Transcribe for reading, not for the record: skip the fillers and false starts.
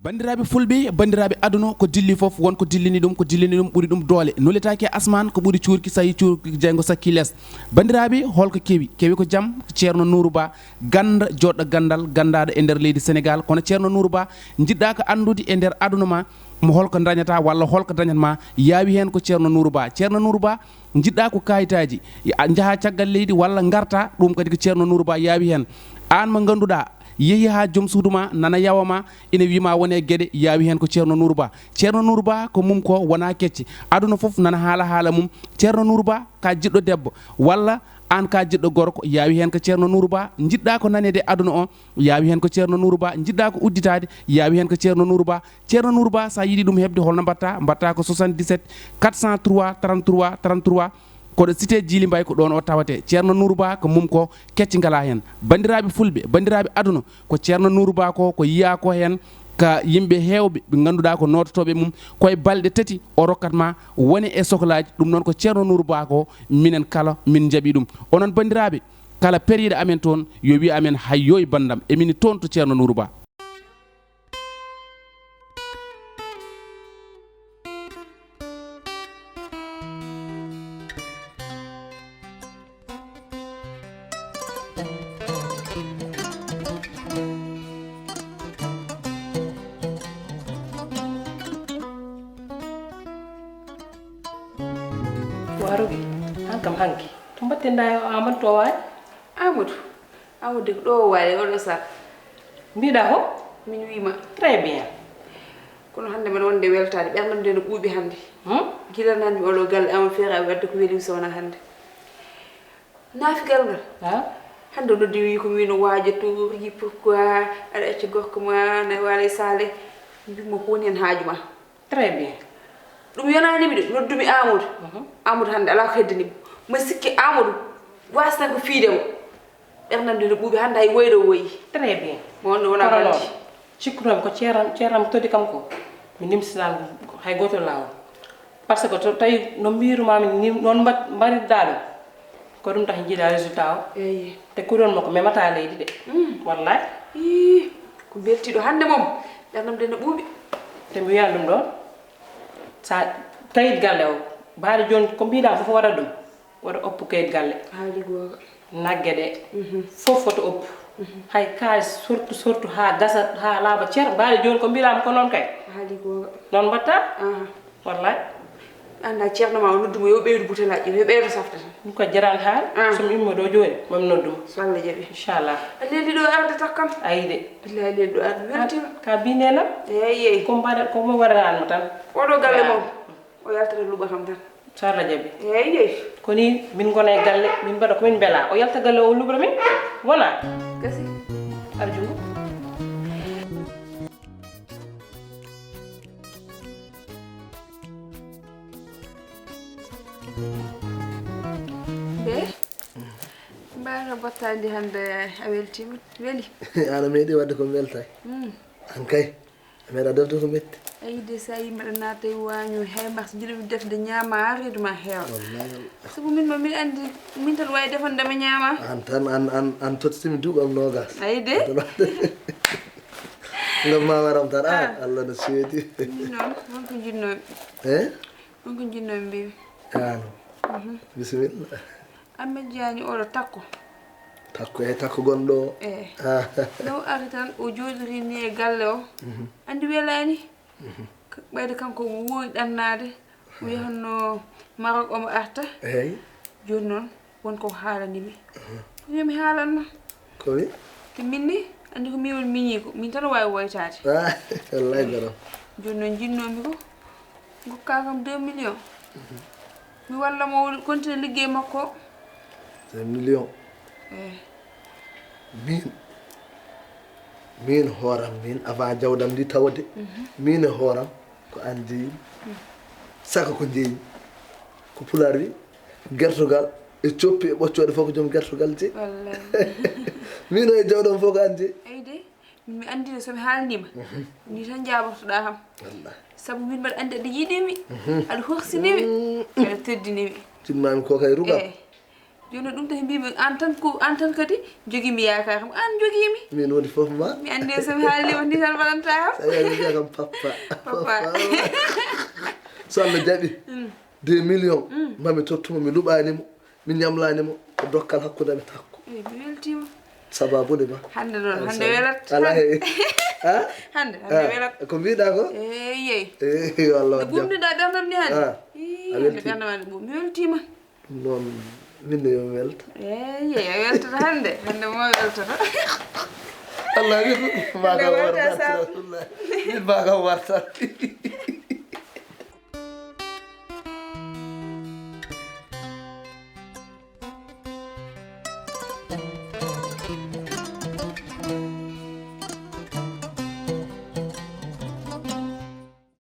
bandiraɓe fulɓe bandiraɓe aduna ko dilli foof wonko dillini ɗum ɓuuri ɗum doole nolletaki asman ko ɓuuri cuurki so yi cuurki jeygo sakki less bandiraɓe holko kewi ko jaam ceerno Nourou Ba ganda joɗɗo gandal gandaɗo e nder leydi Sénégal kono ceerno Nourou Ba jiɗɗa ko andude e nder aduna ma mo holko dañata walla holko dañatma yaawi hen ko ceerno Nourou Ba jiɗɗa ko kayitaji jaaha caggal leydi walla garta ɗum kadi ko ceerno Nourou Ba yaawi hen an mo ganduɗa yeehi ha joom suudu ma nana yawama ina wima wone gueɗe yaawi hen ko ceerno Nourou Ba ko mum ko wona kecce aduna foof nana haala mum ceerno Nourou Ba ka jiɗɗo debbo walla an ka jiɗɗo gorko yaawi hen ko ceerno Nourou Ba jiɗɗa ko nanede aduna o yaawi hen ko ceerno Nourou Ba jiɗɗa ko udditade yaawi hen ko ceerno Nourou Ba sa yiiɗi ɗum hebde holno mbatta ko 77 403 33 33 koɗo cité Djily Mbaye ko ɗon o tawate ceerno Nourou Ba ko mum ko kecci ngala hen bandiraɓe fulɓe bandiraɓe aduna ko ceerno Nourou Ba ko yiya ko hen ka yimɓe hewɓe ɓe ganduɗa ko nototoɓe mum koye balɗe tati o rokkatma woni e sohlaji ɗum noon ko ceerno Nourou Ba ko minen kala min jaaɓi ɗum onon bandiraɓe kala période amen toon yo wi amen hayyo e bandam emini toon to ceerno Nourou Ba. warugi hankam hanki to mbattenda yo Amadou to waay Amadou do waay o do sa mbiɗa ho min wima très bien kono hande men wonde weltade ɓernam de no ɓuuɓi hande gilanani mi oɗo galle ama feere a wadde ko weeli sowna hande naafigal ngal hande noddi wi ko wino waajato ri pourquoi aɗa acca gorko ma na wala sale mbimo ko woni hen haaju ma très bien ɗum yonanimi de noddumi Amadou hande ala ko heddanimo ma sikki Amadou wastan ko fiidemo ɓernamde no ɓuuɓi hande hay woyɗo woyi très bien wonno wona baldi cikkunomi ko ceeram todi kam ko mi nimsinal hay goto lawol par ce que to tawi no mbirumami noon mbaɗirɗa ɗum ko ɗum tahi jiiɗa résultat o eyi te kuɗon mako memata leydi de wallahi ko beltiɗo hande moom ɓernamde no ɓuuɓi te mi wiyan ɗum ɗon sa tawit galle o baade joni ko mbiɗa fof waɗa ɗum waɗa oppu kayit galle haali goga nagge ɗe fof foto oppu hay kalis surtout ha gasa ha laaɓa ceer baade joni ko mbiɗama ko noon kay haali goga noon mbatta wallahi anda ceerno ma o noddumo yo ɓeydu butelaji yo ɓeydu safta tan ɗum ko jarani haal somi immo ɗo joni mami noddumo so Allah jaaɓi inchallah a lelli ɗo arde takkam ayi de billahi lelli ɗo arde weltima ka binenam eyyi ko mo waɗananmo tan oɗo galle moom o yaltata luɓa kam tan so Allah jaaɓi eyyi ko ni min gona e galle min mbaɗa komin beela o yalta galle o luɓra min wona gasi arjungo mbara battandi hande a weltima weli ana meeɗi wadde ko weltay an kay meeɗa defde ko metti ayide sa yi mbaɗa naata e waño heymbar so jiɗomi defde ñaama ha reeduma heewa sabu min ma min andi min tan wawi defandema ñaama an tan an tottitimi duuɓam nogas ayide ngam ma waram tan Allah no seedi noon wonko jinnomi wonko jinnomi mbimi ano bisimilla Amadou Diagne oɗo takko takko gonɗo o no ari tan o jooɗiri ni e galle o andi welani ɓayde kanko mo wowi ɗannade o yahanno Maroc omo arta eyyi joni noon wonko haalanimi ko yomi haalanno komi te minni andi ko min woni miñi ko min tan wawi woytade wallahi garam joni noon jinnomi ko gokka kam 2 millions mi walla mo continue liggey makko 2 millions min hooram min avant jawdam ndi tawde min e hooram ko an jeeyi saka ko jeeyi ko pulaar wi gertogal e coppi e ɓoccode fof ko joom gertogal jeeyi min o e jawdam fof ko an jeeyi eyi de mi andino somi haalnima ni tan jabotoɗa kam sabu min mbaɗa andi aɗa yiiɗimi aɗa horsinimi aɗa teddinimi timmami ko kay rugam joni ɗum tahi mbimi an tan kadi jogimi yakar kam an jogimi min woni fof ma mi andi somi haalima ni tan waɗanta sa yawi wiya kam papa so Allah jaɓi 2 millions mami tottuma mi luɓanimo mi ñamlanimo ko dokkal hakkude amen takko mi weltima sababude ma hande noon hande welat ala he hande welat ko mbiɗa ko eyyi wallah no ɓumniɗa ɓerdam ni hande hande ɓerdam mi weltima noon minne yo welta eyyi a weltata hande mo weltata Allah wi min ma kam wartat